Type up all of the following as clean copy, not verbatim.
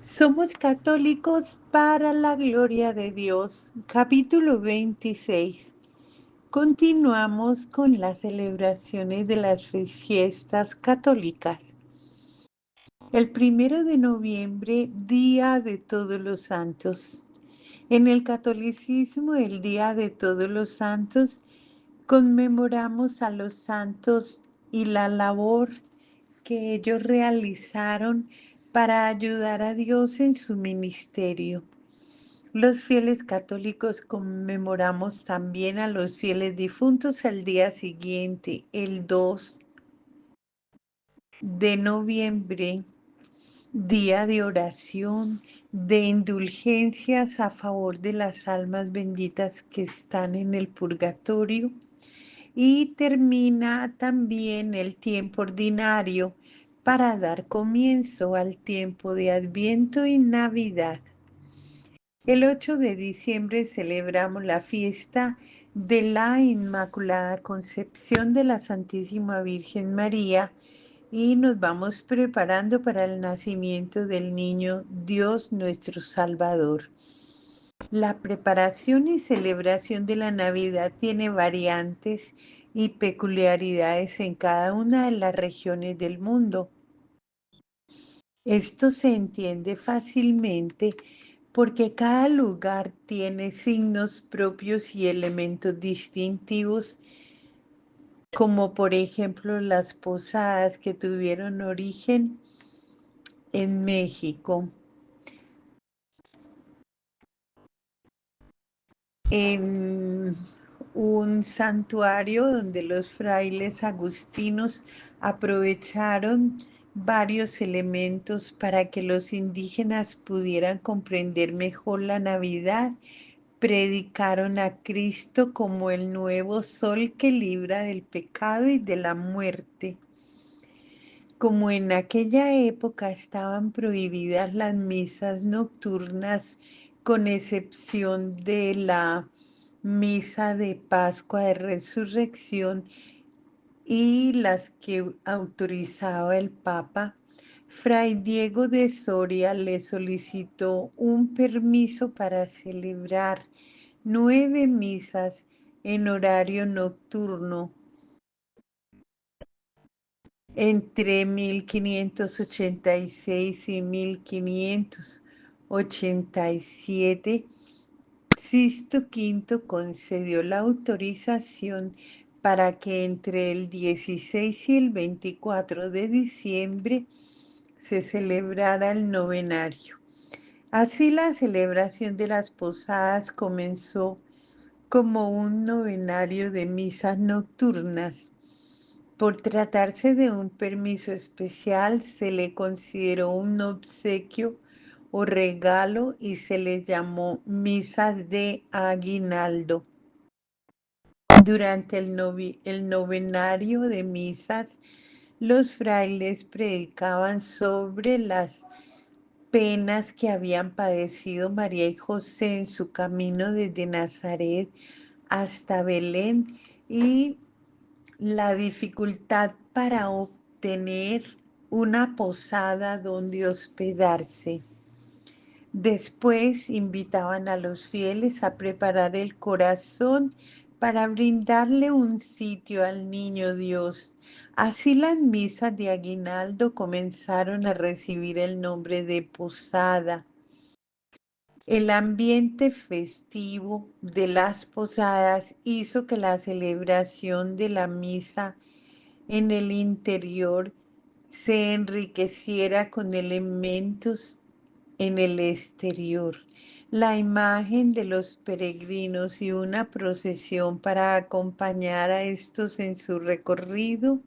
Somos católicos para la gloria de Dios. Capítulo 26. Continuamos con las celebraciones de las fiestas católicas. El 1 de noviembre, Día de Todos los Santos. En el catolicismo, el Día de Todos los Santos, conmemoramos a los santos y la labor que ellos realizaron para ayudar a Dios en su ministerio. Los fieles católicos conmemoramos también a los fieles difuntos al día siguiente, el 2 de noviembre, día de oración, de indulgencias a favor de las almas benditas que están en el purgatorio. Y termina también el tiempo ordinario para dar comienzo al tiempo de Adviento y Navidad. El 8 de diciembre celebramos la fiesta de la Inmaculada Concepción de la Santísima Virgen María y nos vamos preparando para el nacimiento del niño Dios nuestro Salvador. La preparación y celebración de la Navidad tiene variantes y peculiaridades en cada una de las regiones del mundo. Esto se entiende fácilmente porque cada lugar tiene signos propios y elementos distintivos, como por ejemplo las posadas que tuvieron origen en México. En un santuario donde los frailes agustinos aprovecharon varios elementos para que los indígenas pudieran comprender mejor la Navidad. Predicaron a Cristo como el nuevo sol que libra del pecado y de la muerte. Como en aquella época estaban prohibidas las misas nocturnas, con excepción de la misa de Pascua de Resurrección y las que autorizaba el Papa, Fray Diego de Soria le solicitó un permiso para celebrar 9 misas en horario nocturno entre 1586 y 1587. Sixto V concedió la autorización para que entre el 16 y el 24 de diciembre se celebrara el novenario. Así la celebración de las posadas comenzó como un novenario de misas nocturnas. Por tratarse de un permiso especial, se le consideró un obsequio o regalo y se les llamó misas de aguinaldo. Durante el novenario de misas, los frailes predicaban sobre las penas que habían padecido María y José en su camino desde Nazaret hasta Belén y la dificultad para obtener una posada donde hospedarse. Después invitaban a los fieles a preparar el corazón para brindarle un sitio al niño Dios. Así las misas de aguinaldo comenzaron a recibir el nombre de posada. El ambiente festivo de las posadas hizo que la celebración de la misa en el interior se enriqueciera con elementos en el exterior. La imagen de los peregrinos y una procesión para acompañar a estos en su recorrido,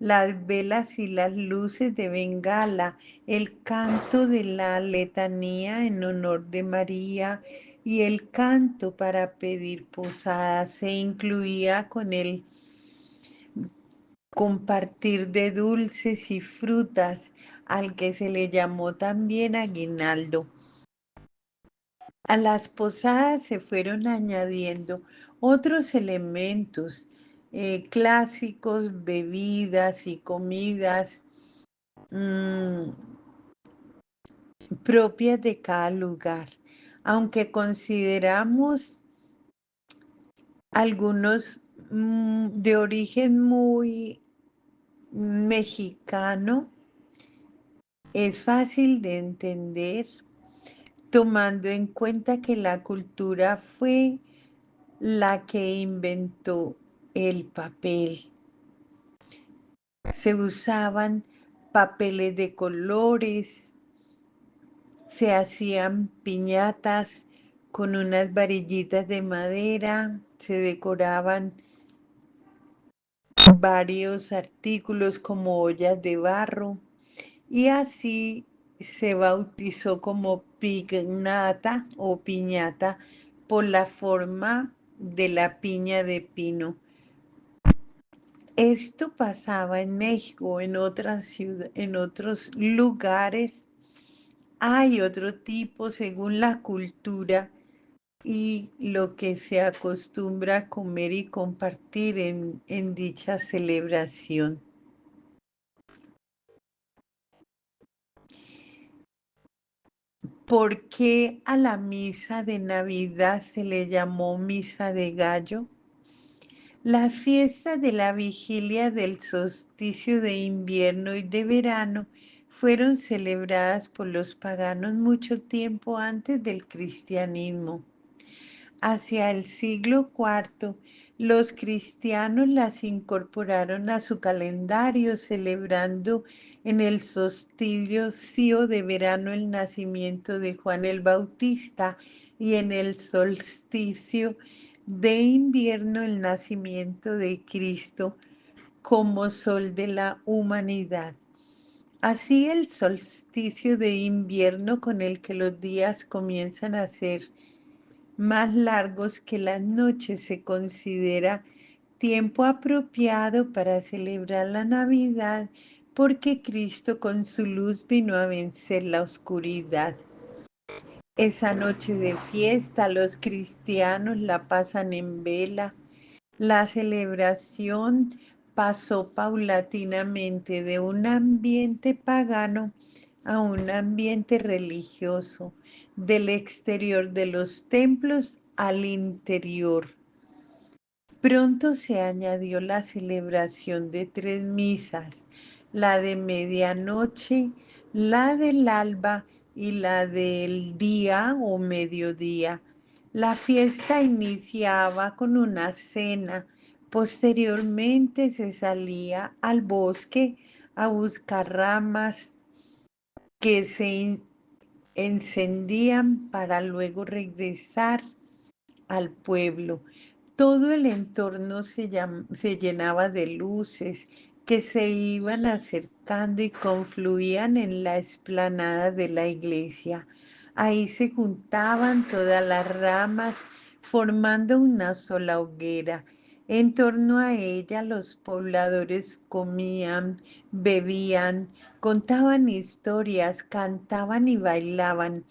las velas y las luces de bengala, el canto de la letanía en honor de María y el canto para pedir posada se incluía con el compartir de dulces y frutas, al que se le llamó también aguinaldo. A las posadas se fueron añadiendo otros elementos clásicos, bebidas y comidas, propias de cada lugar. Aunque consideramos algunos de origen muy mexicano, es fácil de entender tomando en cuenta que la cultura fue la que inventó el papel. Se usaban papeles de colores, se hacían piñatas con unas varillitas de madera, se decoraban varios artículos como ollas de barro y así se bautizó como pignata o piñata por la forma de la piña de pino. Esto pasaba en México, en otras en otros lugares hay otro tipo según la cultura y lo que se acostumbra a comer y compartir en dicha celebración. ¿Por qué a la misa de Navidad se le llamó misa de gallo? La fiesta de la vigilia del solsticio de invierno y de verano fueron celebradas por los paganos mucho tiempo antes del cristianismo. Hacia el siglo IV, los cristianos las incorporaron a su calendario, celebrando en el solsticio de verano el nacimiento de Juan el Bautista y en el solsticio de invierno el nacimiento de Cristo como sol de la humanidad. Así el solsticio de invierno con el que los días comienzan a ser más largos que las noches se considera tiempo apropiado para celebrar la Navidad porque Cristo con su luz vino a vencer la oscuridad. Esa noche de fiesta los cristianos la pasan en vela. La celebración pasó paulatinamente de un ambiente pagano a un ambiente religioso, del exterior de los templos al interior. Pronto se añadió la celebración de tres misas, la de medianoche, la del alba y la del día o mediodía. La fiesta iniciaba con una cena. Posteriormente se salía al bosque a buscar ramas que se encendían para luego regresar al pueblo. Todo el entorno se llenaba de luces que se iban acercando y confluían en la explanada de la iglesia. Ahí se juntaban todas las ramas formando una sola hoguera. En torno a ella los pobladores comían, bebían, contaban historias, cantaban y bailaban.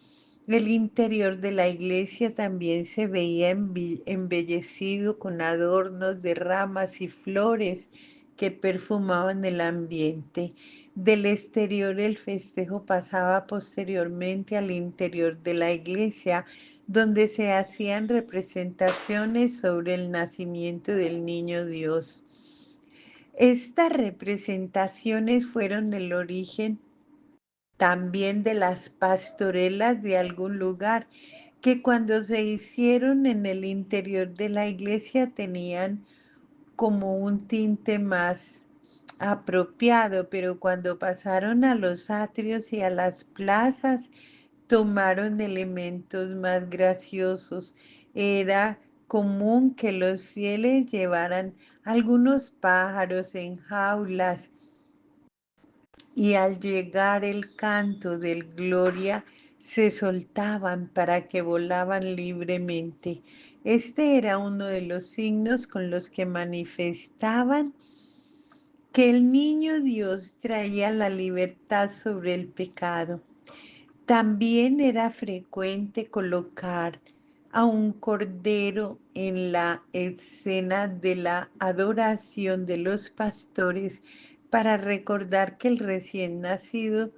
El interior de la iglesia también se veía embellecido con adornos de ramas y flores que perfumaban el ambiente. Del exterior el festejo pasaba posteriormente al interior de la iglesia, donde se hacían representaciones sobre el nacimiento del niño Dios. Estas representaciones fueron el origen también de las pastorelas de algún lugar, que cuando se hicieron en el interior de la iglesia tenían como un tinte más apropiado, pero cuando pasaron a los atrios y a las plazas, tomaron elementos más graciosos. Era común que los fieles llevaran algunos pájaros en jaulas y al llegar el canto del Gloria se soltaban para que volaban libremente. Este era uno de los signos con los que manifestaban que el niño Dios traía la libertad sobre el pecado. También era frecuente colocar a un cordero en la escena de la adoración de los pastores para recordar que el recién nacido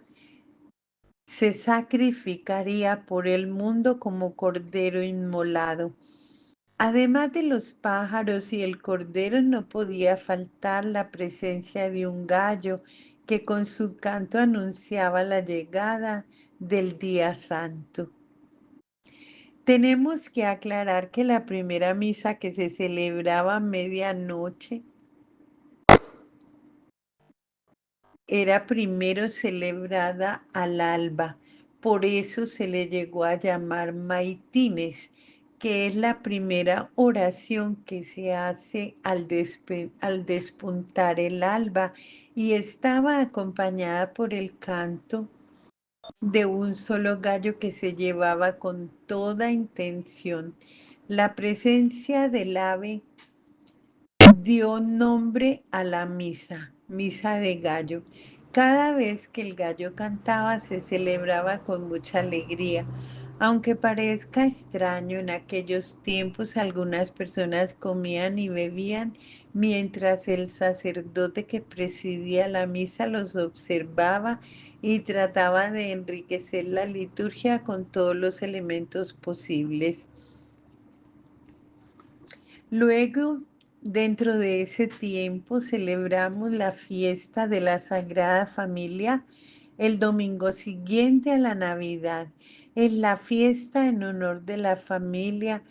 se sacrificaría por el mundo como cordero inmolado. Además de los pájaros y el cordero, no podía faltar la presencia de un gallo que con su canto anunciaba la llegada del día santo. Tenemos que aclarar que la primera misa que se celebraba a medianoche era primero celebrada al alba, por eso se le llegó a llamar maitines, que es la primera oración que se hace al despuntar el alba, y estaba acompañada por el canto de un solo gallo que se llevaba con toda intención. La presencia del ave dio nombre a la misa, misa de gallo. Cada vez que el gallo cantaba se celebraba con mucha alegría. Aunque parezca extraño, en aquellos tiempos algunas personas comían y bebían mientras el sacerdote que presidía la misa los observaba y trataba de enriquecer la liturgia con todos los elementos posibles. Luego, dentro de ese tiempo, celebramos la fiesta de la Sagrada Familia el domingo siguiente a la Navidad. Es la fiesta en honor de la familia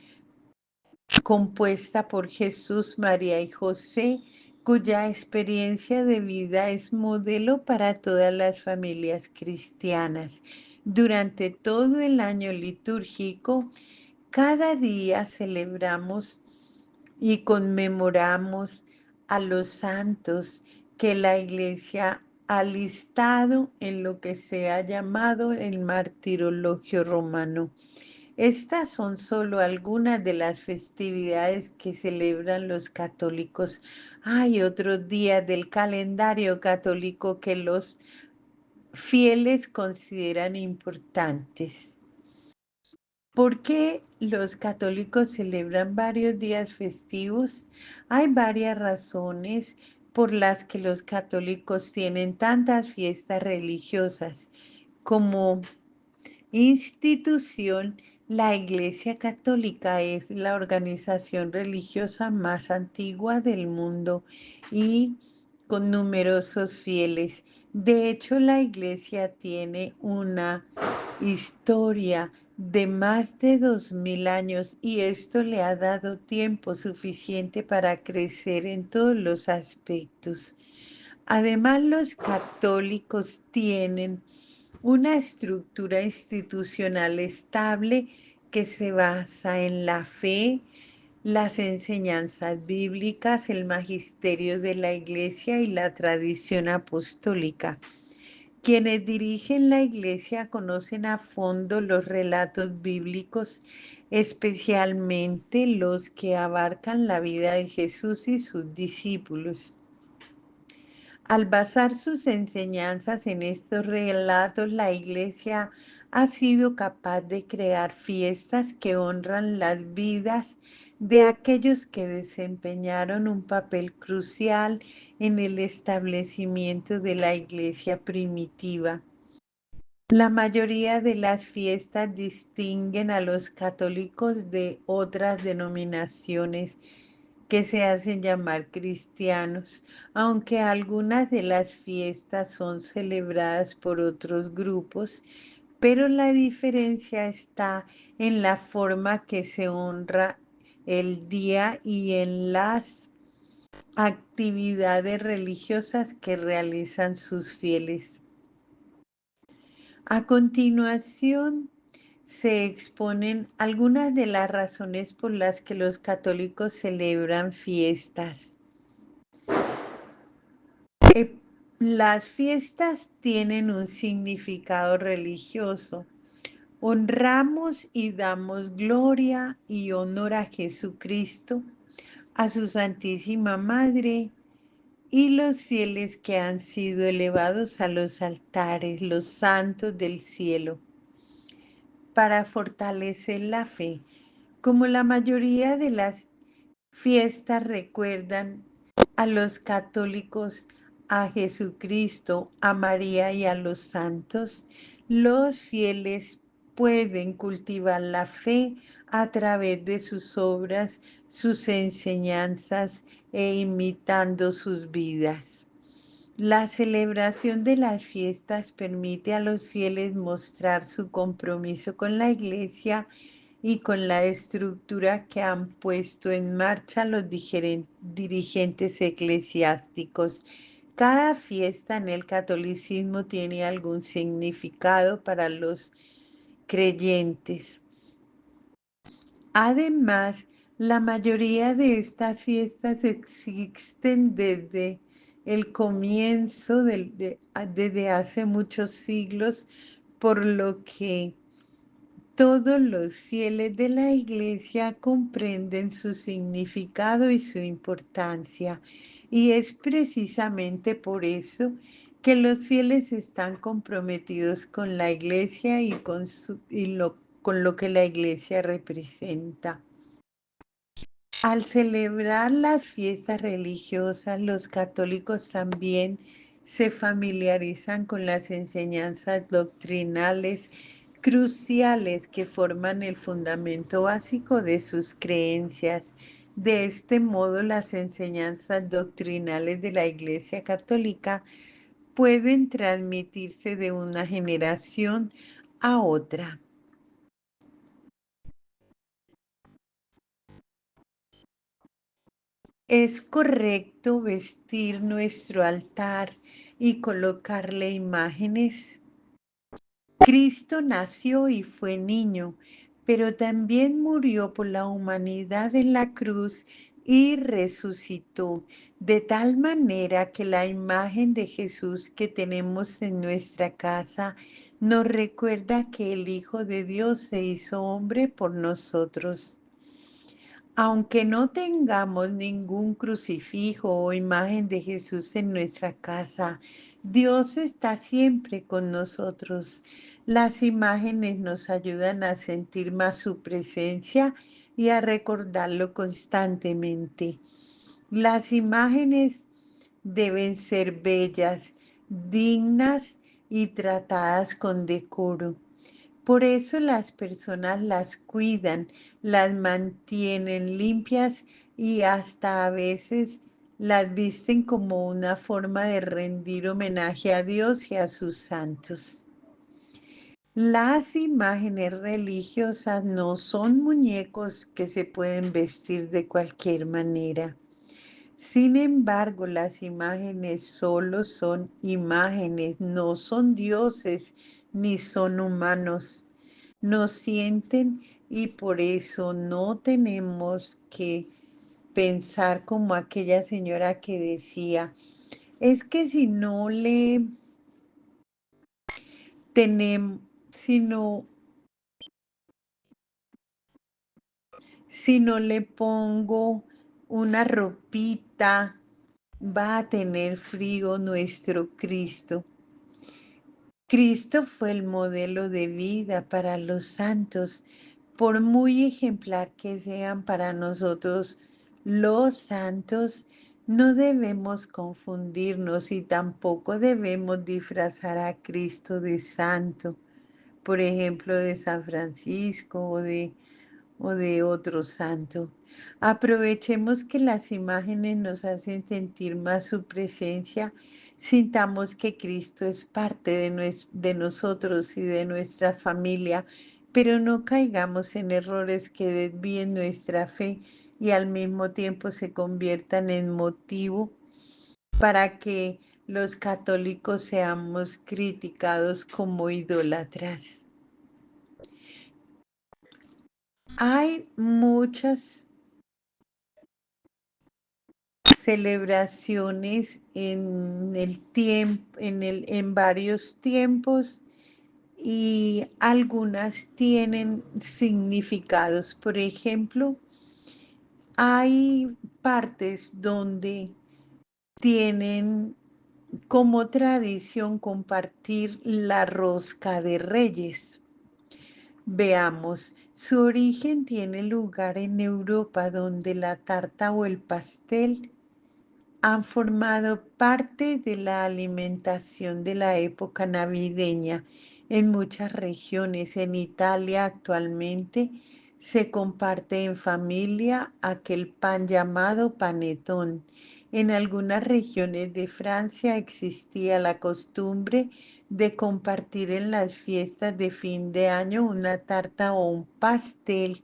compuesta por Jesús, María y José, cuya experiencia de vida es modelo para todas las familias cristianas. Durante todo el año litúrgico, cada día celebramos y conmemoramos a los santos que la Iglesia ha listado en lo que se ha llamado el martirologio romano. Estas son solo algunas de las festividades que celebran los católicos. Hay otros días del calendario católico que los fieles consideran importantes. ¿Por qué los católicos celebran varios días festivos? Hay varias razones por las que los católicos tienen tantas fiestas religiosas. Como institución, la Iglesia Católica es la organización religiosa más antigua del mundo y con numerosos fieles. De hecho, la Iglesia tiene una historia de más de 2000 años y esto le ha dado tiempo suficiente para crecer en todos los aspectos. Además, los católicos tienen una estructura institucional estable que se basa en la fe, las enseñanzas bíblicas, el magisterio de la Iglesia y la tradición apostólica. Quienes dirigen la Iglesia conocen a fondo los relatos bíblicos, especialmente los que abarcan la vida de Jesús y sus discípulos. Al basar sus enseñanzas en estos relatos, la Iglesia ha sido capaz de crear fiestas que honran las vidas de aquellos que desempeñaron un papel crucial en el establecimiento de la Iglesia primitiva. La mayoría de las fiestas distinguen a los católicos de otras denominaciones que se hacen llamar cristianos, aunque algunas de las fiestas son celebradas por otros grupos, pero la diferencia está en la forma que se honra el día y en las actividades religiosas que realizan sus fieles. A continuación, se exponen algunas de las razones por las que los católicos celebran fiestas. Eh, las fiestas tienen un significado religioso. Honramos y damos gloria y honor a Jesucristo, a su Santísima Madre y los fieles que han sido elevados a los altares, los santos del cielo, para fortalecer la fe. Como la mayoría de las fiestas recuerdan a los católicos, a Jesucristo, a María y a los santos, Los fieles pueden cultivar la fe a través de sus obras, sus enseñanzas e imitando sus vidas. La celebración de las fiestas permite a los fieles mostrar su compromiso con la Iglesia y con la estructura que han puesto en marcha los dirigentes eclesiásticos. Cada fiesta en el catolicismo tiene algún significado para los creyentes. Además, la mayoría de estas fiestas existen desde el comienzo, desde hace muchos siglos, por lo que todos los fieles de la Iglesia comprenden su significado y su importancia. Y es precisamente por eso que los fieles están comprometidos con la Iglesia y con lo que la Iglesia representa. Al celebrar las fiestas religiosas, los católicos también se familiarizan con las enseñanzas doctrinales cruciales que forman el fundamento básico de sus creencias. De este modo, las enseñanzas doctrinales de la Iglesia Católica pueden transmitirse de una generación a otra. Es correcto vestir nuestro altar y colocarle imágenes. Cristo nació y fue niño, pero también murió por la humanidad en la cruz y resucitó, de tal manera que la imagen de Jesús que tenemos en nuestra casa nos recuerda que el Hijo de Dios se hizo hombre por nosotros. Aunque no tengamos ningún crucifijo o imagen de Jesús en nuestra casa, Dios está siempre con nosotros. Las imágenes nos ayudan a sentir más su presencia y a recordarlo constantemente. Las imágenes deben ser bellas, dignas y tratadas con decoro. Por eso las personas las cuidan, las mantienen limpias y hasta a veces las visten como una forma de rendir homenaje a Dios y a sus santos. Las imágenes religiosas no son muñecos que se pueden vestir de cualquier manera. Sin embargo, las imágenes solo son imágenes, no son dioses ni son humanos. No sienten y por eso no tenemos que pensar como aquella señora que decía, es que si no le tenemos, si no, si no le pongo una ropita, va a tener frío nuestro Cristo. Cristo fue el modelo de vida para los santos, por muy ejemplar que sean para nosotros los santos, no debemos confundirnos y tampoco debemos disfrazar a Cristo de santo, por ejemplo, de San Francisco o de otro santo. Aprovechemos que las imágenes nos hacen sentir más su presencia, sintamos que Cristo es parte de nosotros y de nuestra familia, pero no caigamos en errores que desvíen nuestra fe y al mismo tiempo se conviertan en motivo para que los católicos seamos criticados como idólatras. Hay muchas celebraciones en el tiempo, en varios tiempos y algunas tienen significados. Por ejemplo, hay partes donde tienen como tradición compartir la rosca de Reyes. Veamos, su origen tiene lugar en Europa, donde la tarta o el pastel han formado parte de la alimentación de la época navideña. En muchas regiones, en Italia actualmente, se comparte en familia aquel pan llamado panetón. En algunas regiones de Francia existía la costumbre de compartir en las fiestas de fin de año una tarta o un pastel,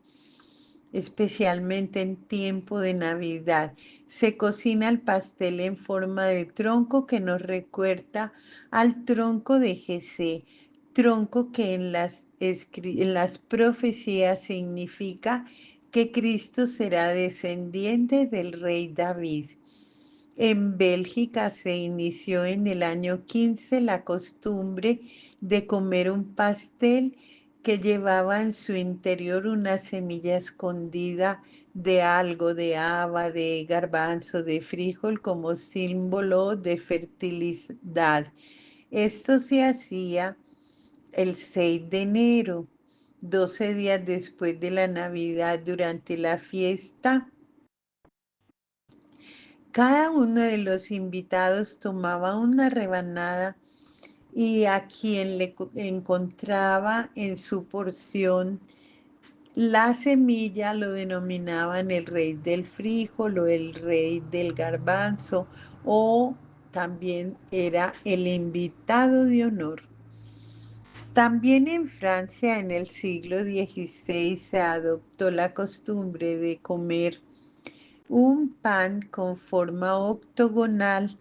especialmente en tiempo de Navidad. Se cocina el pastel en forma de tronco que nos recuerda al tronco de Jesé, tronco que en las profecías significa que Cristo será descendiente del rey David. En Bélgica se inició en el año 15 la costumbre de comer un pastel que llevaba en su interior una semilla escondida de algo, de haba, de garbanzo, de frijol, como símbolo de fertilidad. Esto se hacía el 6 de enero, 12 días después de la Navidad. Durante la fiesta, cada uno de los invitados tomaba una rebanada y a quien encontraba en su porción la semilla lo denominaban el rey del frijol o el rey del garbanzo, o también era el invitado de honor. También en Francia en el siglo XVI se adoptó la costumbre de comer un pan con forma octogonal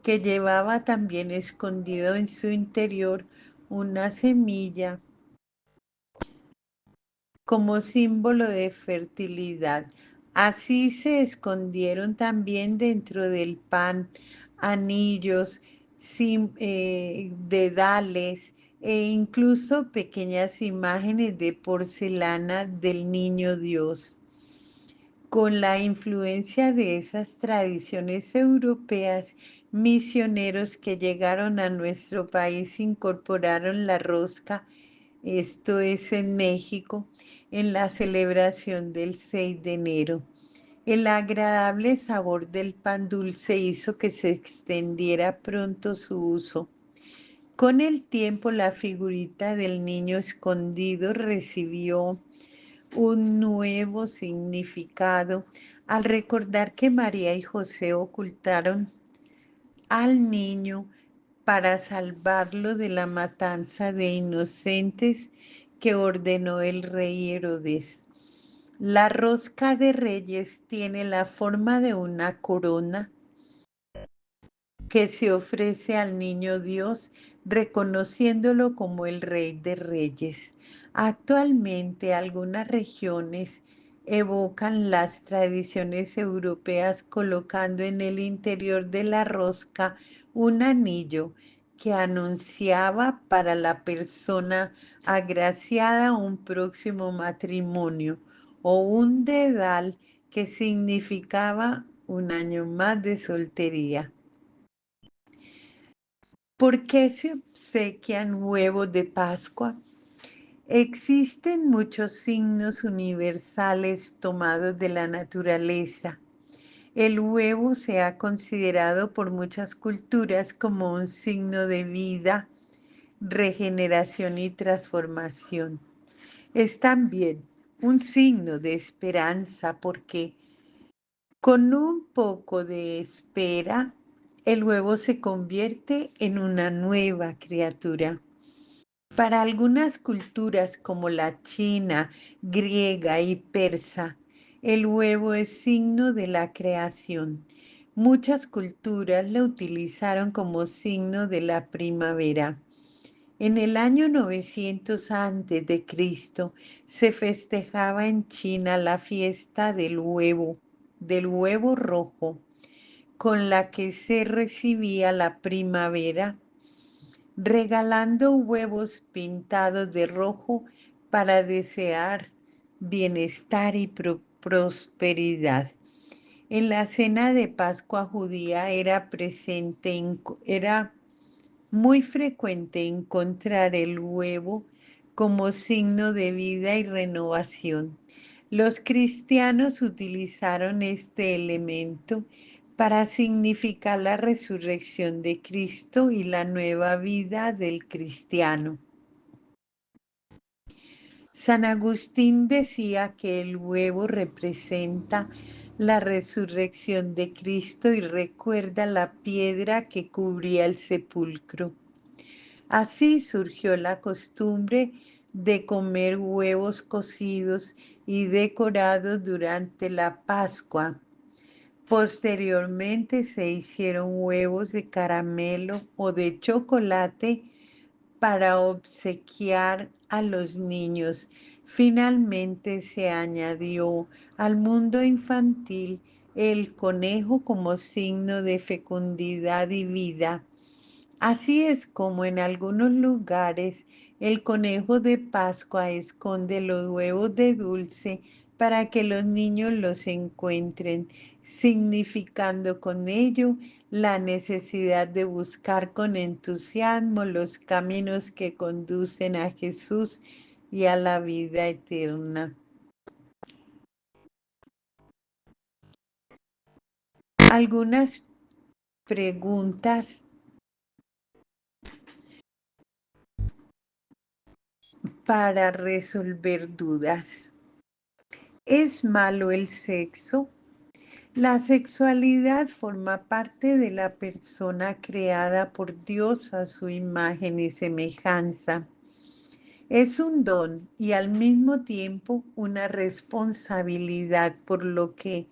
que llevaba también escondido en su interior una semilla como símbolo de fertilidad. Así se escondieron también dentro del pan anillos, dedales e incluso pequeñas imágenes de porcelana del niño Dios. Con la influencia de esas tradiciones europeas, misioneros que llegaron a nuestro país incorporaron la rosca, esto es en México, en la celebración del 6 de enero. El agradable sabor del pan dulce hizo que se extendiera pronto su uso. Con el tiempo, la figurita del niño escondido recibió un nuevo significado al recordar que María y José ocultaron al niño para salvarlo de la matanza de inocentes que ordenó el rey Herodes. La rosca de reyes tiene la forma de una corona que se ofrece al niño Dios, reconociéndolo como el Rey de Reyes. Actualmente algunas regiones evocan las tradiciones europeas colocando en el interior de la rosca un anillo que anunciaba para la persona agraciada un próximo matrimonio, o un dedal que significaba un año más de soltería. ¿Por qué se obsequian huevos de Pascua? Existen muchos signos universales tomados de la naturaleza. El huevo se ha considerado por muchas culturas como un signo de vida, regeneración y transformación. Es también un signo de esperanza porque con un poco de espera, el huevo se convierte en una nueva criatura. Para algunas culturas como la china, griega y persa, el huevo es signo de la creación. Muchas culturas lo utilizaron como signo de la primavera. En el año 900 antes de Cristo se festejaba en China la fiesta del huevo rojo, con la que se recibía la primavera, regalando huevos pintados de rojo para desear bienestar y prosperidad. En la cena de Pascua judía era muy frecuente encontrar el huevo como signo de vida y renovación. Los cristianos utilizaron este elemento para significar la resurrección de Cristo y la nueva vida del cristiano. San Agustín decía que el huevo representa la resurrección de Cristo y recuerda la piedra que cubría el sepulcro. Así surgió la costumbre de comer huevos cocidos y decorados durante la Pascua. Posteriormente se hicieron huevos de caramelo o de chocolate para obsequiar a los niños. Finalmente se añadió al mundo infantil el conejo como signo de fecundidad y vida. Así es como en algunos lugares el conejo de Pascua esconde los huevos de dulce para que los niños los encuentren, significando con ello la necesidad de buscar con entusiasmo los caminos que conducen a Jesús y a la vida eterna. Algunas preguntas para resolver dudas. ¿Es malo el sexo? La sexualidad forma parte de la persona creada por Dios a su imagen y semejanza. Es un don y al mismo tiempo una responsabilidad, por lo que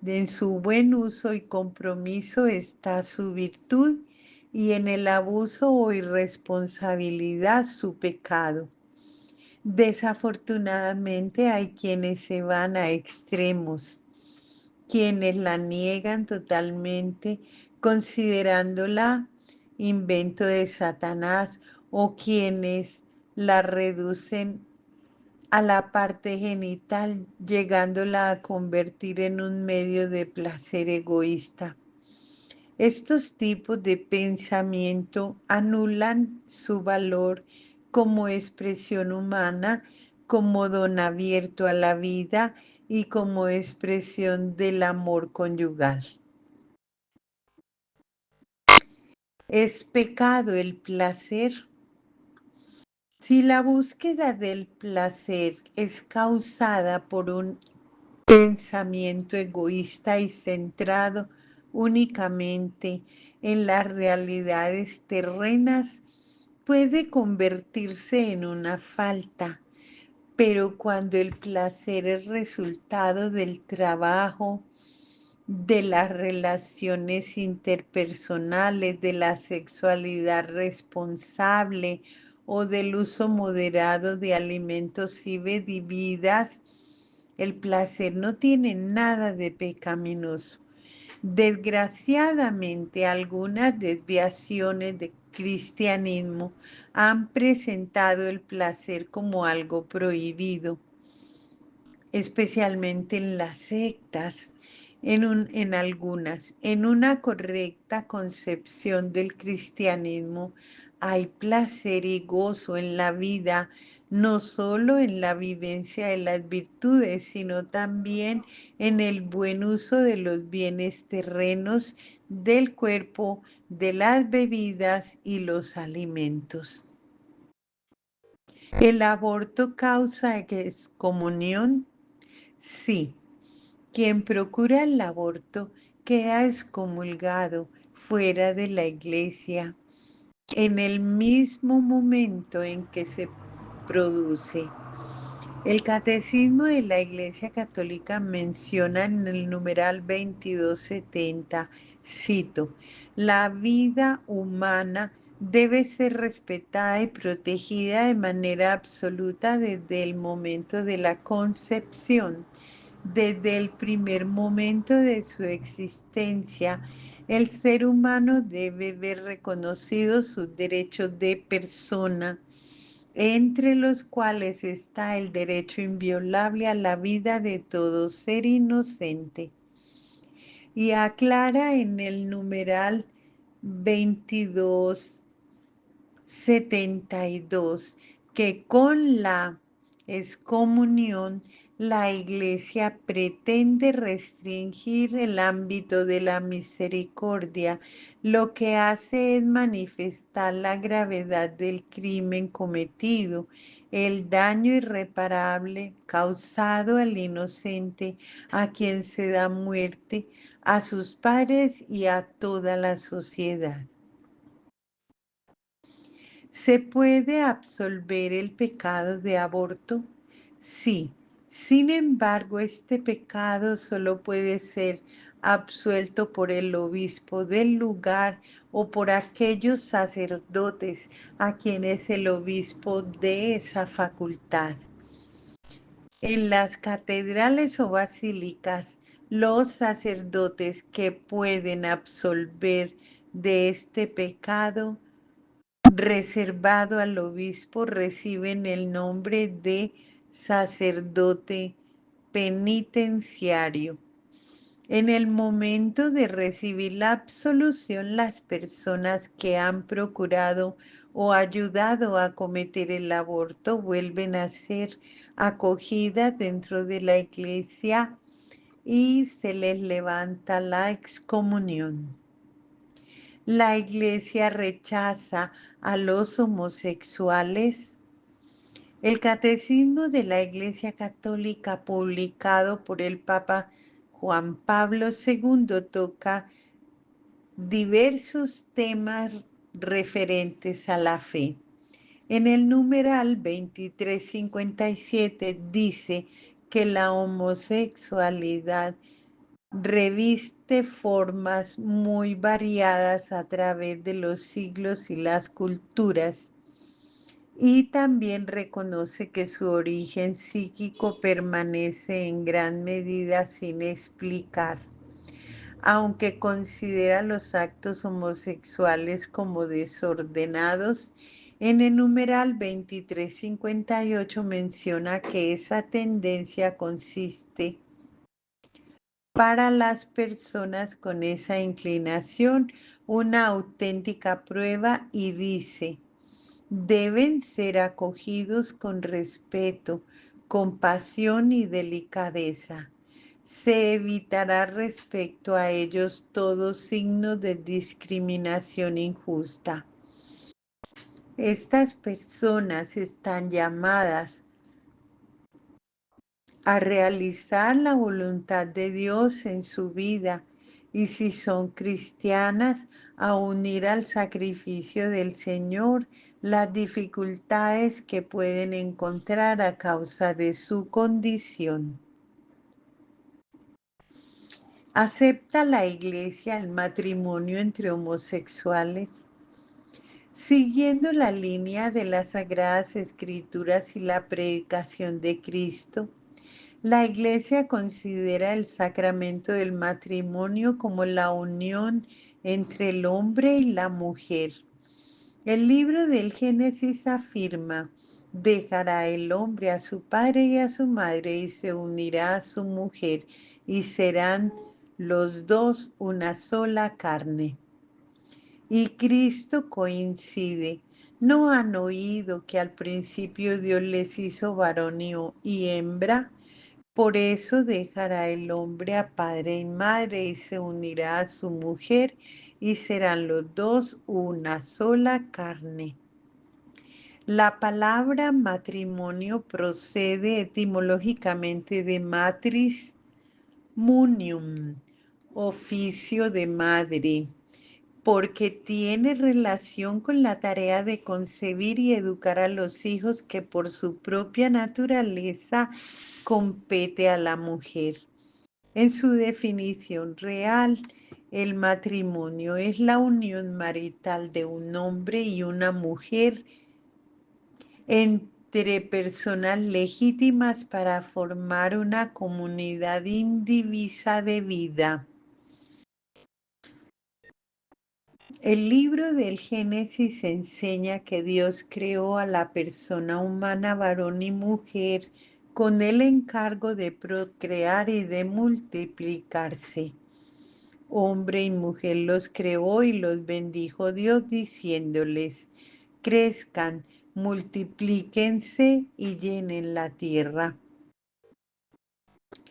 en su buen uso y compromiso está su virtud y en el abuso o irresponsabilidad su pecado. Desafortunadamente hay quienes se van a extremos, quienes la niegan totalmente, considerándola invento de Satanás, o quienes la reducen a la parte genital, llegándola a convertir en un medio de placer egoísta. Estos tipos de pensamiento anulan su valor como expresión humana, como don abierto a la vida y como expresión del amor conyugal. ¿Es pecado el placer? Si la búsqueda del placer es causada por un pensamiento egoísta y centrado únicamente en las realidades terrenas, puede convertirse en una falta, pero cuando el placer es resultado del trabajo, de las relaciones interpersonales, de la sexualidad responsable o del uso moderado de alimentos y bebidas, el placer no tiene nada de pecaminoso. Desgraciadamente, algunas desviaciones del cristianismo han presentado el placer como algo prohibido, especialmente en las sectas, en algunas. En una correcta concepción del cristianismo hay placer y gozo en la vida, no solo en la vivencia de las virtudes, sino también en el buen uso de los bienes terrenos, del cuerpo, de las bebidas y los alimentos. ¿El aborto causa excomunión? Sí. Quien procura el aborto queda excomulgado fuera de la iglesia en el mismo momento en que se produce. El Catecismo de la Iglesia Católica menciona en el numeral 2270, cito, la vida humana debe ser respetada y protegida de manera absoluta desde el momento de la concepción. Desde el primer momento de su existencia, el ser humano debe ver reconocidos sus derechos de persona, entre los cuales está el derecho inviolable a la vida de todo ser inocente. Y aclara en el numeral 2272 que con la excomunión la Iglesia pretende restringir el ámbito de la misericordia, lo que hace es manifestar la gravedad del crimen cometido, el daño irreparable causado al inocente, a quien se da muerte, a sus padres y a toda la sociedad. ¿Se puede absolver el pecado de aborto? Sí. Sin embargo, este pecado solo puede ser absuelto por el obispo del lugar o por aquellos sacerdotes a quienes el obispo dé esa facultad. En las catedrales o basílicas, los sacerdotes que pueden absolver de este pecado reservado al obispo reciben el nombre de sacerdote penitenciario. En el momento de recibir la absolución, las personas que han procurado o ayudado a cometer el aborto vuelven a ser acogidas dentro de la iglesia y se les levanta la excomunión. La iglesia rechaza a los homosexuales. El Catecismo de la Iglesia Católica, publicado por el Papa Juan Pablo II, toca diversos temas referentes a la fe. En el numeral 2357 dice que la homosexualidad reviste formas muy variadas a través de los siglos y las culturas, y también reconoce que su origen psíquico permanece en gran medida sin explicar, aunque considera los actos homosexuales como desordenados. En el numeral 2358 menciona que esa tendencia consiste para las personas con esa inclinación una auténtica prueba y dice: deben ser acogidos con respeto, compasión y delicadeza. Se evitará respecto a ellos todo signo de discriminación injusta. Estas personas están llamadas a realizar la voluntad de Dios en su vida y, si son cristianas, a unir al sacrificio del Señor las dificultades que pueden encontrar a causa de su condición. ¿Acepta la Iglesia el matrimonio entre homosexuales? Siguiendo la línea de las Sagradas Escrituras y la predicación de Cristo, la Iglesia considera el sacramento del matrimonio como la unión entre el hombre y la mujer. El libro del Génesis afirma: dejará el hombre a su padre y a su madre y se unirá a su mujer y serán los dos una sola carne. Y Cristo coincide. ¿No han oído que al principio Dios les hizo varón y hembra? Por eso dejará el hombre a padre y madre y se unirá a su mujer y serán los dos una sola carne. La palabra matrimonio procede etimológicamente de matris munium, oficio de madre, porque tiene relación con la tarea de concebir y educar a los hijos que por su propia naturaleza compete a la mujer. En su definición real, el matrimonio es la unión marital de un hombre y una mujer entre personas legítimas para formar una comunidad indivisa de vida. El libro del Génesis enseña que Dios creó a la persona humana, varón y mujer, con el encargo de procrear y de multiplicarse. Hombre y mujer los creó y los bendijo Dios diciéndoles: crezcan, multiplíquense y llenen la tierra.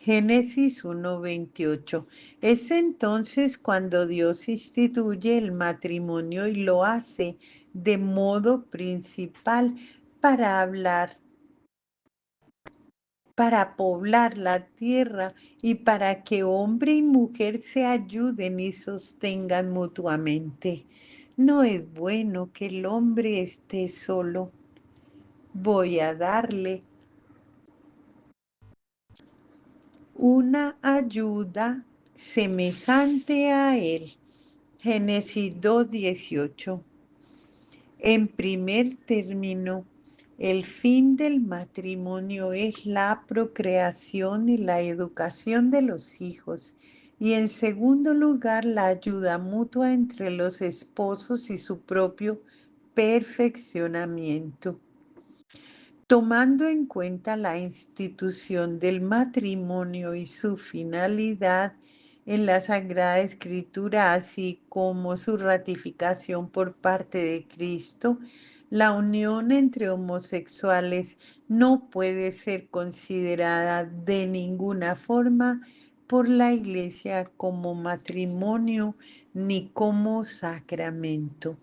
Génesis 1:28. Es entonces cuando Dios instituye el matrimonio y lo hace de modo principal para hablar, para poblar la tierra y para que hombre y mujer se ayuden y sostengan mutuamente. No es bueno que el hombre esté solo. Voy a darle una ayuda semejante a él. Génesis 2:18. En primer término, el fin del matrimonio es la procreación y la educación de los hijos. Y en segundo lugar, la ayuda mutua entre los esposos y su propio perfeccionamiento. Tomando en cuenta la institución del matrimonio y su finalidad en la Sagrada Escritura, así como su ratificación por parte de Cristo, la unión entre homosexuales no puede ser considerada de ninguna forma por la Iglesia como matrimonio ni como sacramento.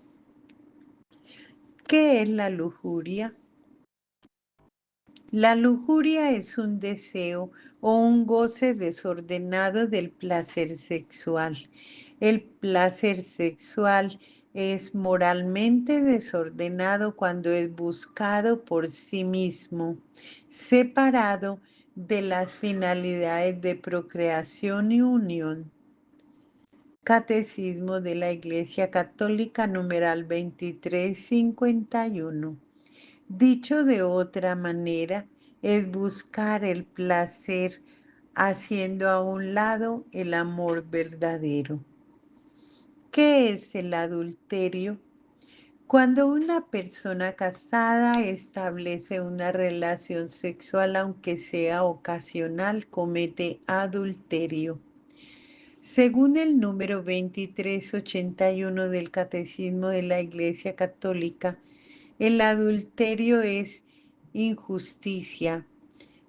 ¿Qué es la lujuria? La lujuria es un deseo o un goce desordenado del placer sexual. El placer sexual es moralmente desordenado cuando es buscado por sí mismo, separado de las finalidades de procreación y unión. Catecismo de la Iglesia Católica, numeral 2351. Dicho de otra manera, es buscar el placer haciendo a un lado el amor verdadero. ¿Qué es el adulterio? Cuando una persona casada establece una relación sexual, aunque sea ocasional, comete adulterio. Según el número 2381 del Catecismo de la Iglesia Católica, el adulterio es injusticia.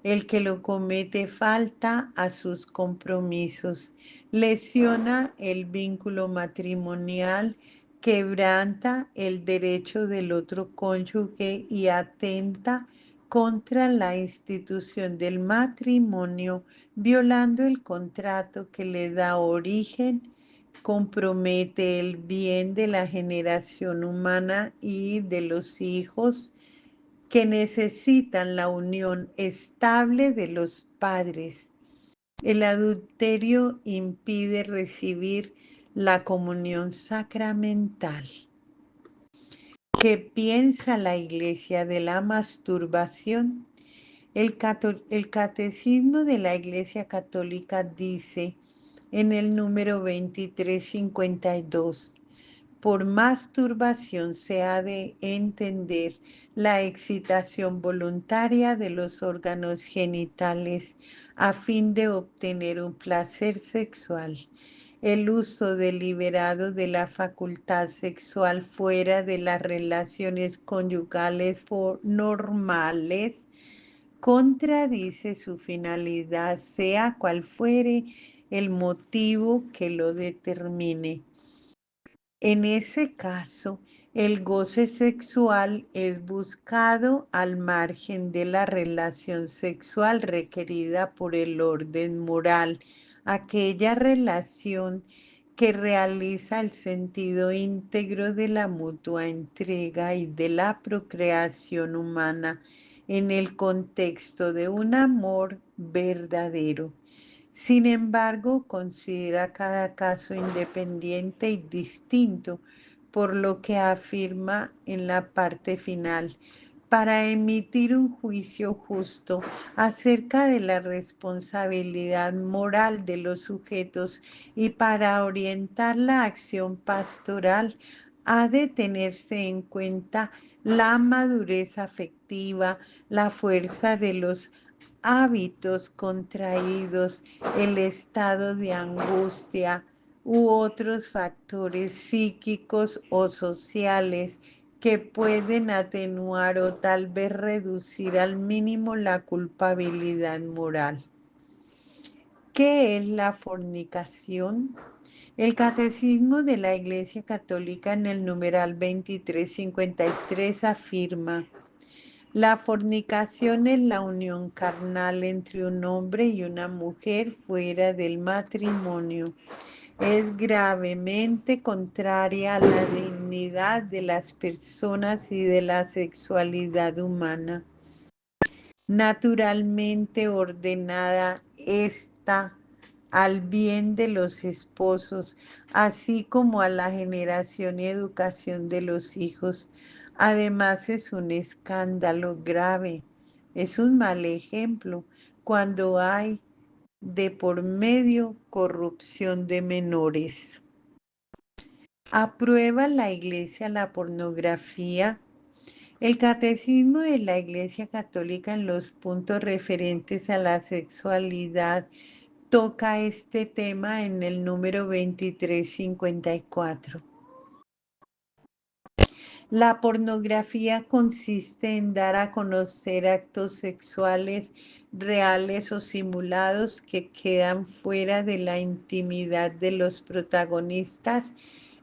El que lo comete falta a sus compromisos, lesiona el vínculo matrimonial, quebranta el derecho del otro cónyuge y atenta contra la institución del matrimonio, violando el contrato que le da origen, compromete el bien de la generación humana y de los hijos que necesitan la unión estable de los padres. El adulterio impide recibir la comunión sacramental. ¿Qué piensa la Iglesia de la masturbación? El Catecismo de la Iglesia Católica dice en el número 2352: por masturbación se ha de entender la excitación voluntaria de los órganos genitales a fin de obtener un placer sexual. El uso deliberado de la facultad sexual fuera de las relaciones conyugales normales contradice su finalidad, sea cual fuere el motivo que lo determine. En ese caso, el goce sexual es buscado al margen de la relación sexual requerida por el orden moral, aquella relación que realiza el sentido íntegro de la mutua entrega y de la procreación humana en el contexto de un amor verdadero. Sin embargo, considera cada caso independiente y distinto, por lo que afirma en la parte final, para emitir un juicio justo acerca de la responsabilidad moral de los sujetos y para orientar la acción pastoral, ha de tenerse en cuenta la madurez afectiva, la fuerza de los hábitos contraídos, el estado de angustia u otros factores psíquicos o sociales que pueden atenuar o tal vez reducir al mínimo la culpabilidad moral. ¿Qué es la fornicación? El Catecismo de la Iglesia Católica en el numeral 2353 afirma: la fornicación es la unión carnal entre un hombre y una mujer fuera del matrimonio. Es gravemente contraria a la dignidad de las personas y de la sexualidad humana. Naturalmente ordenada está al bien de los esposos, así como a la generación y educación de los hijos. Además es un escándalo grave, es un mal ejemplo cuando hay de por medio corrupción de menores. ¿Aprueba la Iglesia la pornografía? El Catecismo de la Iglesia Católica en los puntos referentes a la sexualidad toca este tema en el número 2354. La pornografía consiste en dar a conocer actos sexuales reales o simulados que quedan fuera de la intimidad de los protagonistas,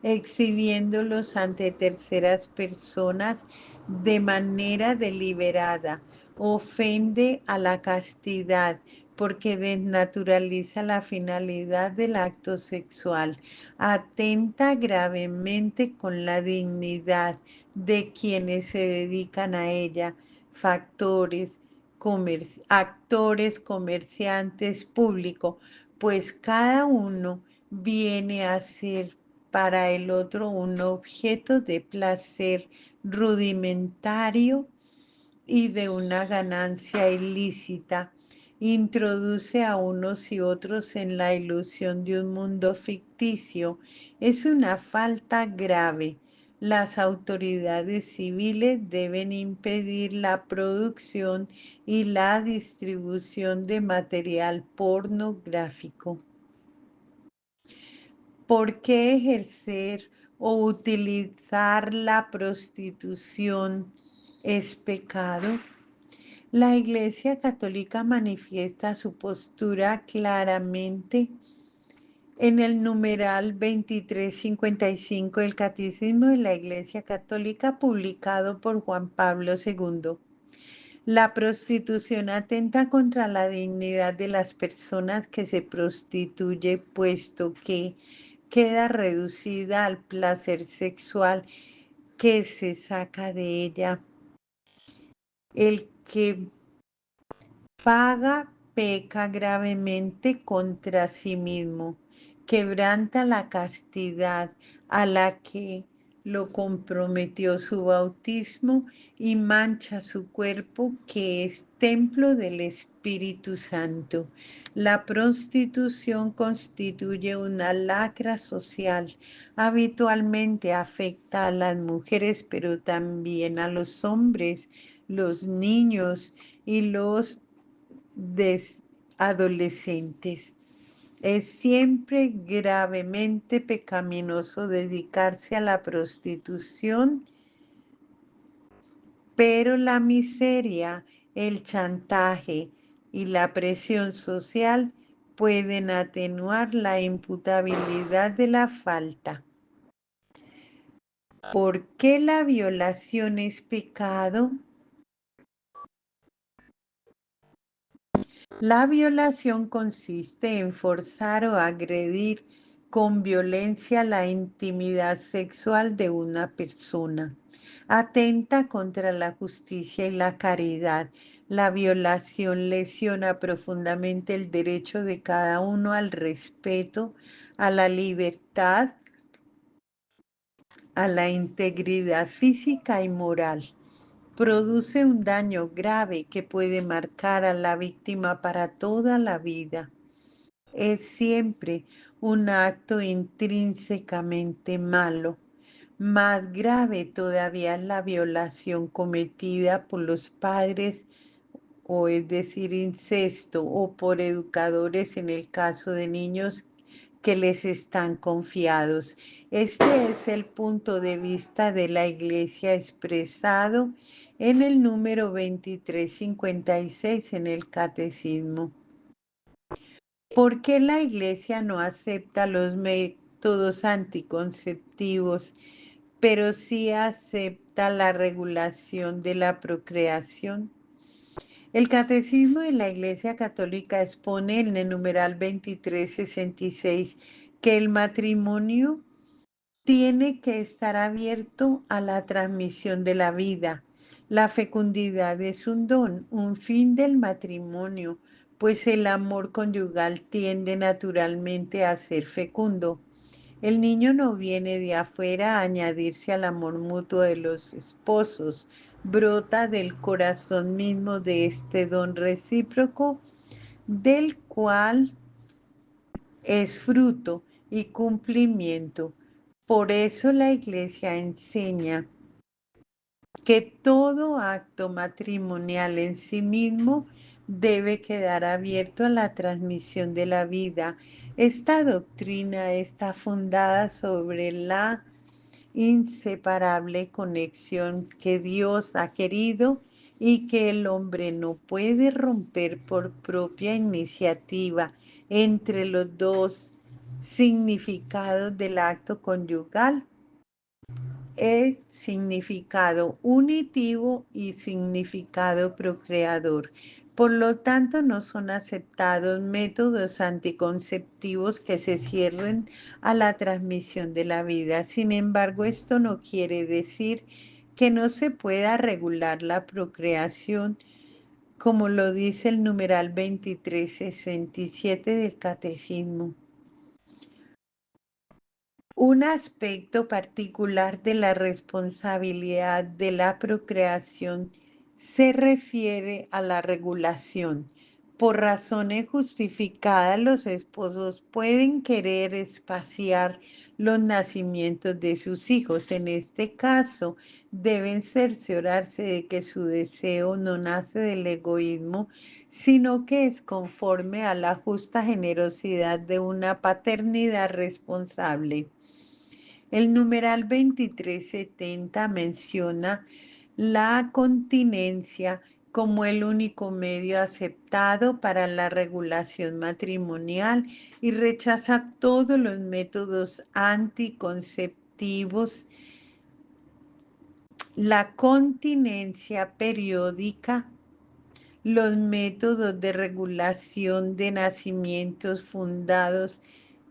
exhibiéndolos ante terceras personas de manera deliberada. Ofende a la castidad porque desnaturaliza la finalidad del acto sexual, atenta gravemente con la dignidad de quienes se dedican a ella, actores, comerciantes, público, pues cada uno viene a ser para el otro un objeto de placer rudimentario y de una ganancia ilícita. Introduce a unos y otros en la ilusión de un mundo ficticio. Es una falta grave. Las autoridades civiles deben impedir la producción y la distribución de material pornográfico. ¿Por qué ejercer o utilizar la prostitución es pecado? La Iglesia Católica manifiesta su postura claramente en el numeral 2355 del Catecismo de la Iglesia Católica publicado por Juan Pablo II. La prostitución atenta contra la dignidad de las personas que se prostituye, puesto que queda reducida al placer sexual que se saca de ella. El que paga peca gravemente contra sí mismo, quebranta la castidad a la que lo comprometió su bautismo y mancha su cuerpo que es templo del Espíritu Santo. La prostitución constituye una lacra social. Habitualmente afecta a las mujeres, pero también a los hombres, los niños y los adolescentes. Es siempre gravemente pecaminoso dedicarse a la prostitución, pero la miseria, el chantaje y la presión social pueden atenuar la imputabilidad de la falta. ¿Por qué la violación es pecado? La violación consiste en forzar o agredir con violencia la intimidad sexual de una persona. Atenta contra la justicia y la caridad. La violación lesiona profundamente el derecho de cada uno al respeto, a la libertad, a la integridad física y moral. Produce un daño grave que puede marcar a la víctima para toda la vida. Es siempre un acto intrínsecamente malo. Más grave todavía es la violación cometida por los padres, o es decir, incesto, o por educadores en el caso de niños que les están confiados. Este es el punto de vista de la Iglesia expresado en el número 2356 en el Catecismo. ¿Por qué la Iglesia no acepta los métodos anticonceptivos, pero sí acepta la regulación de la procreación? El Catecismo de la Iglesia Católica expone en el numeral 2366 que el matrimonio tiene que estar abierto a la transmisión de la vida. La fecundidad es un don, un fin del matrimonio, pues el amor conyugal tiende naturalmente a ser fecundo. El niño no viene de afuera a añadirse al amor mutuo de los esposos, brota del corazón mismo de este don recíproco, del cual es fruto y cumplimiento. Por eso la Iglesia enseña que todo acto matrimonial en sí mismo debe quedar abierto a la transmisión de la vida. Esta doctrina está fundada sobre la inseparable conexión que Dios ha querido y que el hombre no puede romper por propia iniciativa entre los dos significados del acto conyugal, el significado unitivo y significado procreador. Por lo tanto, no son aceptados métodos anticonceptivos que se cierren a la transmisión de la vida. Sin embargo, esto no quiere decir que no se pueda regular la procreación, como lo dice el numeral 2367 del Catecismo. Un aspecto particular de la responsabilidad de la procreación se refiere a la regulación. Por razones justificadas, los esposos pueden querer espaciar los nacimientos de sus hijos. En este caso, deben cerciorarse de que su deseo no nace del egoísmo, sino que es conforme a la justa generosidad de una paternidad responsable. El numeral 2370 menciona la continencia como el único medio aceptado para la regulación matrimonial y rechaza todos los métodos anticonceptivos. La continencia periódica, los métodos de regulación de nacimientos fundados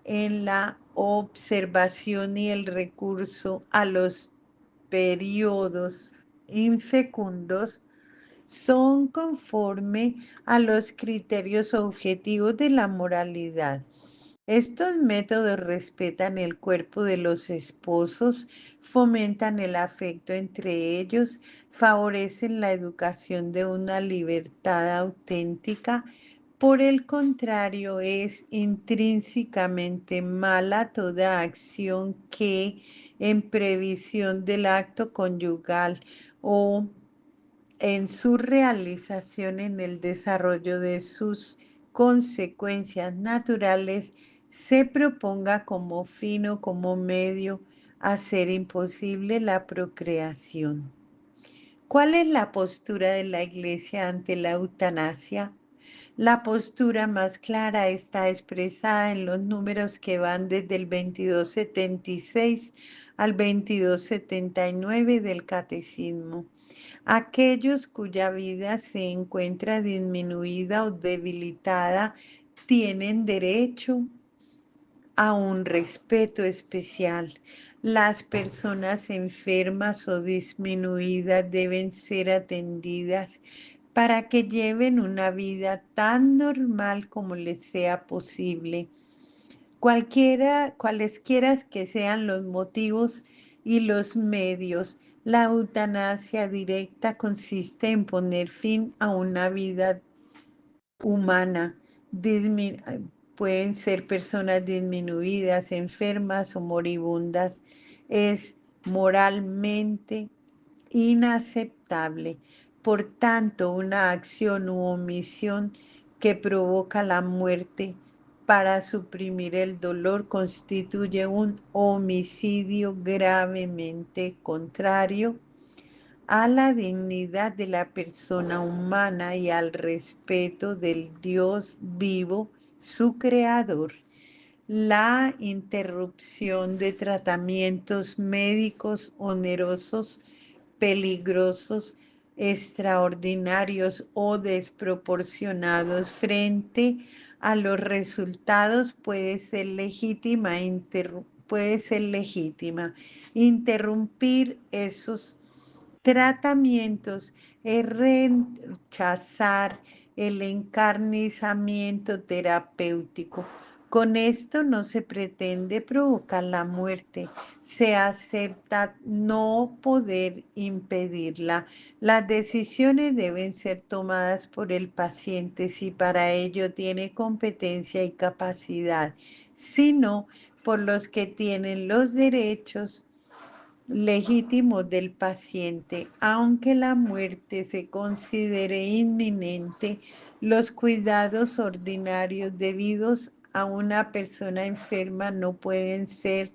en la observación y el recurso a los periodos infecundos son conforme a los criterios objetivos de la moralidad. Estos métodos respetan el cuerpo de los esposos, fomentan el afecto entre ellos, favorecen la educación de una libertad auténtica. Por el contrario, es intrínsecamente mala toda acción que, en previsión del acto conyugal o en su realización en el desarrollo de sus consecuencias naturales, se proponga como fin o como medio hacer imposible la procreación. ¿Cuál es la postura de la Iglesia ante la eutanasia? La postura más clara está expresada en los números que van desde el 2276 al 2279 del Catecismo. Aquellos cuya vida se encuentra disminuida o debilitada tienen derecho a un respeto especial. Las personas enfermas o disminuidas deben ser atendidas para que lleven una vida tan normal como les sea posible. Cualesquiera que sean los motivos y los medios, la eutanasia directa consiste en poner fin a una vida humana. Dismi- Pueden ser personas disminuidas, enfermas o moribundas. Es moralmente inaceptable. Por tanto, una acción u omisión que provoca la muerte para suprimir el dolor constituye un homicidio gravemente contrario a la dignidad de la persona humana y al respeto del Dios vivo su creador. La interrupción de tratamientos médicos onerosos, peligrosos, extraordinarios o desproporcionados frente a los resultados puede ser legítima. Interrumpir esos tratamientos es rechazar el encarnizamiento terapéutico. Con esto no se pretende provocar la muerte, se acepta no poder impedirla. Las decisiones deben ser tomadas por el paciente si para ello tiene competencia y capacidad, sino por los que tienen los derechos legítimo del paciente. Aunque la muerte se considere inminente, los cuidados ordinarios debidos a una persona enferma no pueden ser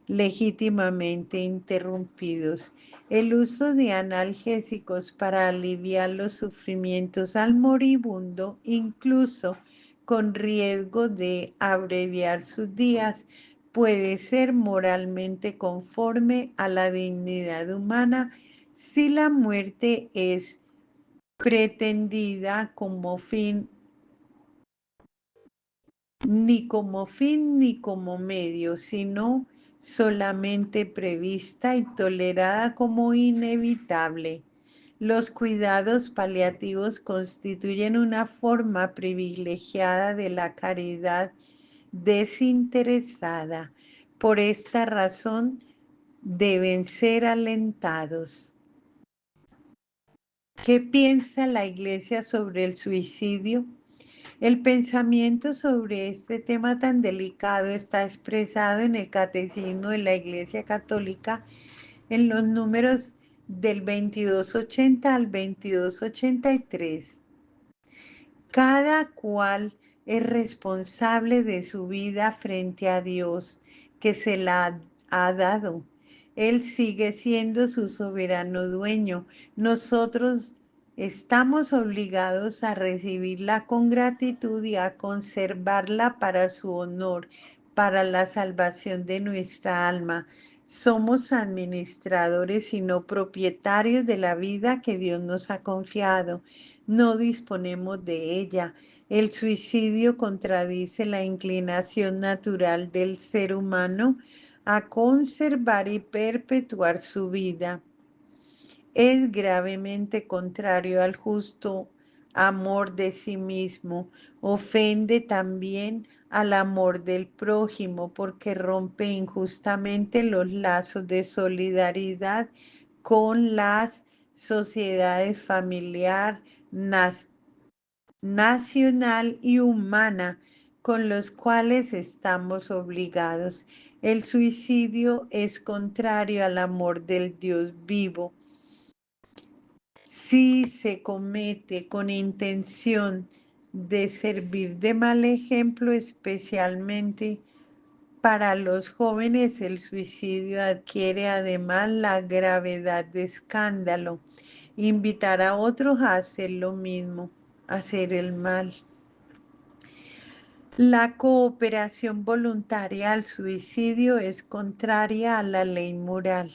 legítimamente interrumpidos. El uso de analgésicos para aliviar los sufrimientos al moribundo, incluso con riesgo de abreviar sus días, puede ser moralmente conforme a la dignidad humana si la muerte es pretendida como fin, ni como fin ni como medio, sino solamente prevista y tolerada como inevitable. Los cuidados paliativos constituyen una forma privilegiada de la caridad desinteresada. Por esta razón deben ser alentados. ¿Qué piensa la Iglesia sobre el suicidio? El pensamiento sobre este tema tan delicado está expresado en el Catecismo de la Iglesia Católica en los números del 2280 al 2283. Cada cual es responsable de su vida frente a Dios que se la ha dado. Él sigue siendo su soberano dueño. Nosotros estamos obligados a recibirla con gratitud y a conservarla para su honor, para la salvación de nuestra alma. Somos administradores y no propietarios de la vida que Dios nos ha confiado. No disponemos de ella. El suicidio contradice la inclinación natural del ser humano a conservar y perpetuar su vida. Es gravemente contrario al justo amor de sí mismo. Ofende también al amor del prójimo porque rompe injustamente los lazos de solidaridad con las sociedades familiar, nacional y humana con los cuales estamos obligados. El suicidio es contrario al amor del Dios vivo. Si se comete con intención de servir de mal ejemplo, especialmente para los jóvenes, el suicidio adquiere además la gravedad de escándalo. Invitar a otros a hacer lo mismo, a hacer el mal. La cooperación voluntaria al suicidio es contraria a la ley moral.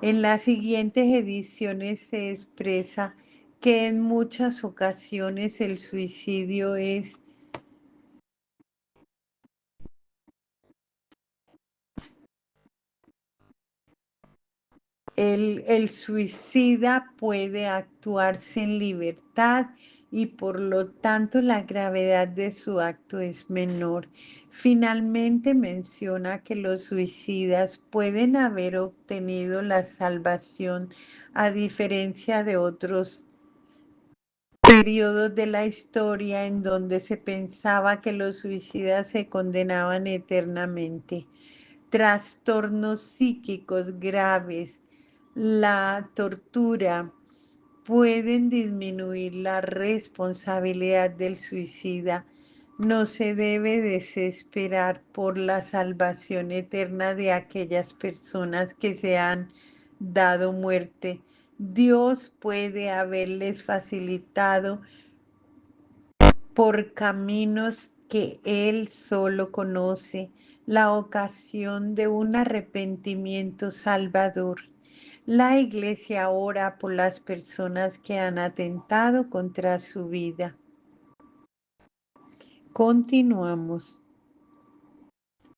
En las siguientes ediciones se expresa que en muchas ocasiones el suicidio es el suicida puede actuar sin libertad y por lo tanto la gravedad de su acto es menor. Finalmente menciona que los suicidas pueden haber obtenido la salvación a diferencia de otros periodos de la historia en donde se pensaba que los suicidas se condenaban eternamente. Trastornos psíquicos graves, la tortura pueden disminuir la responsabilidad del suicida. No se debe desesperar por la salvación eterna de aquellas personas que se han dado muerte. Dios puede haberles facilitado por caminos que Él solo conoce la ocasión de un arrepentimiento salvador. La Iglesia ora por las personas que han atentado contra su vida. Continuamos.